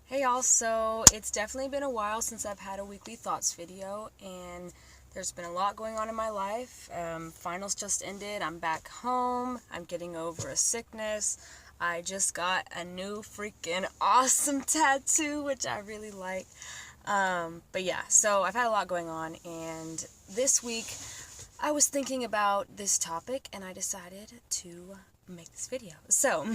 Hey y'all, so it's definitely been a while since I've had a weekly thoughts video, and there's been a lot going on in my life. Finals just ended, I'm back home, I'm getting over a sickness. I just got a new freaking awesome tattoo, which I really like. But yeah, so I've had a lot going on, and this week I was thinking about this topic and I decided to make this video. So,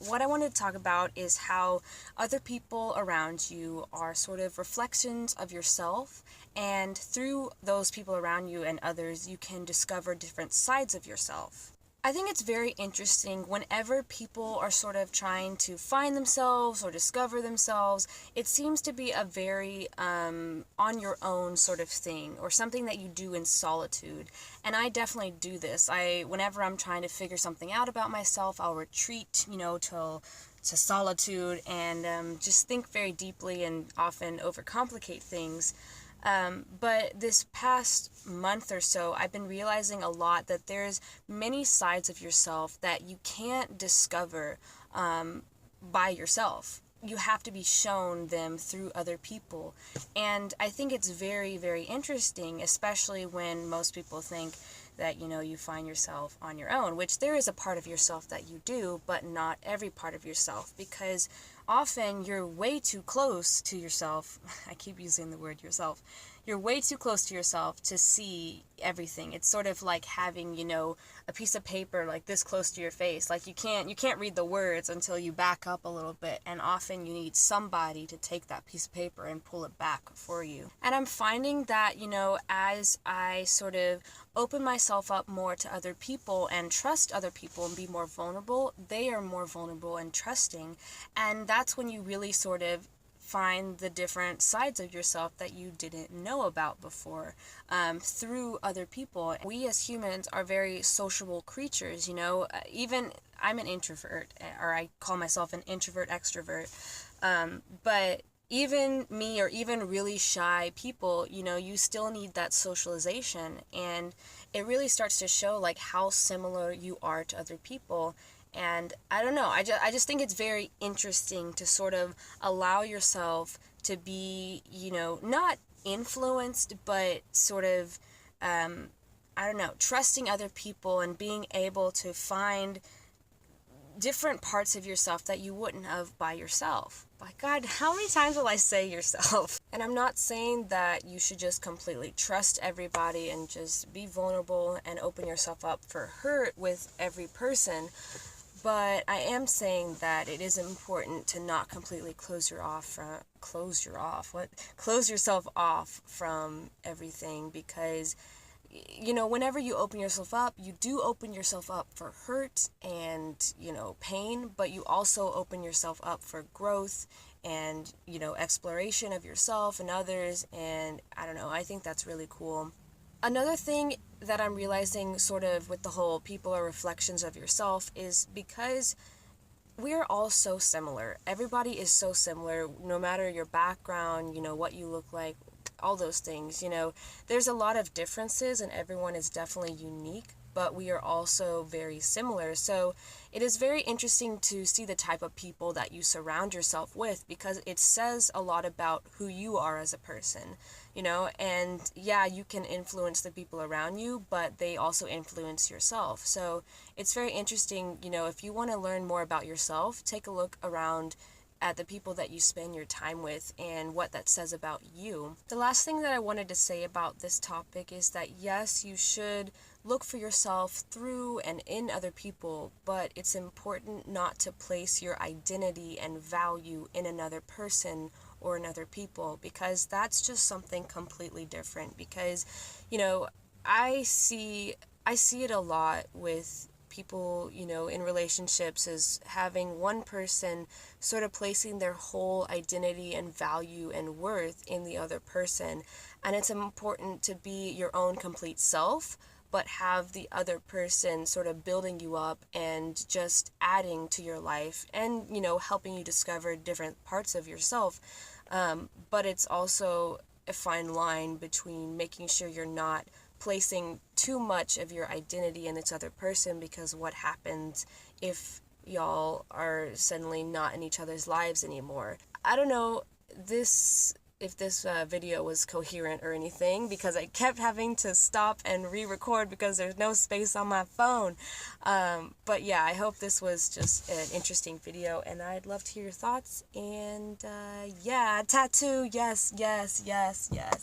what I wanted to talk about is how other people around you are sort of reflections of yourself, and through those people around you and others, you can discover different sides of yourself. I think it's very interesting whenever people are sort of trying to find themselves or discover themselves. It seems to be a very on your own sort of thing, or something that you do in solitude. And I definitely do this. Whenever I'm trying to figure something out about myself, I'll retreat, to solitude and just think very deeply and often overcomplicate things. But this past month or so, I've been realizing a lot that there's many sides of yourself that you can't discover by yourself. You have to be shown them through other people. And I think it's very, very interesting, especially when most people think that, you find yourself on your own, which there is a part of yourself that you do, but not every part of yourself, because often you're way too close to yourself. I keep using the word yourself. You're way too close to yourself to see everything. It's sort of like having, a piece of paper like this close to your face. Like you can't read the words until you back up a little bit, and often you need somebody to take that piece of paper and pull it back for you. And I'm finding that, as I sort of open myself up more to other people and trust other people and be more vulnerable, they are more vulnerable and trusting. And that's when you really sort of find the different sides of yourself that you didn't know about before, through other people. We as humans are very sociable creatures, even I'm an introvert, or I call myself an introvert extrovert, but even me, or even really shy people, you still need that socialization, and it really starts to show like how similar you are to other people. And I don't know, I just think it's very interesting to sort of allow yourself to be, not influenced, but sort of, I don't know, trusting other people and being able to find different parts of yourself that you wouldn't have by yourself. By God, how many times will I say yourself? And I'm not saying that you should just completely trust everybody and just be vulnerable and open yourself up for hurt with every person. But I am saying that it is important to not completely close yourself off from everything, because whenever you open yourself up, you do open yourself up for hurt and, pain, but you also open yourself up for growth and, exploration of yourself and others. And I don't know, I think that's really cool. Another thing that I'm realizing, sort of with the whole people are reflections of yourself, is because we are all so similar. Everybody is so similar, no matter your background, what you look like, all those things. There's a lot of differences and everyone is definitely unique, but we are also very similar. So it is very interesting to see the type of people that you surround yourself with, because it says a lot about who you are as a person, and yeah, you can influence the people around you, but they also influence yourself. So it's very interesting, if you want to learn more about yourself, take a look around at the people that you spend your time with and what that says about you. The last thing that I wanted to say about this topic is that yes, you should look for yourself through and in other people, but it's important not to place your identity and value in another person or in other people, because that's just something completely different. Because, I see it a lot with people, in relationships, is having one person sort of placing their whole identity and value and worth in the other person. And it's important to be your own complete self, but have the other person sort of building you up and just adding to your life and, helping you discover different parts of yourself. But it's also a fine line between making sure you're not placing too much of your identity in this other person, because what happens if y'all are suddenly not in each other's lives anymore. I don't know if this video was coherent or anything, because I kept having to stop and re-record because there's no space on my phone. But yeah, I hope this was just an interesting video, and I'd love to hear your thoughts. And yeah, tattoo, yes, yes, yes, yes.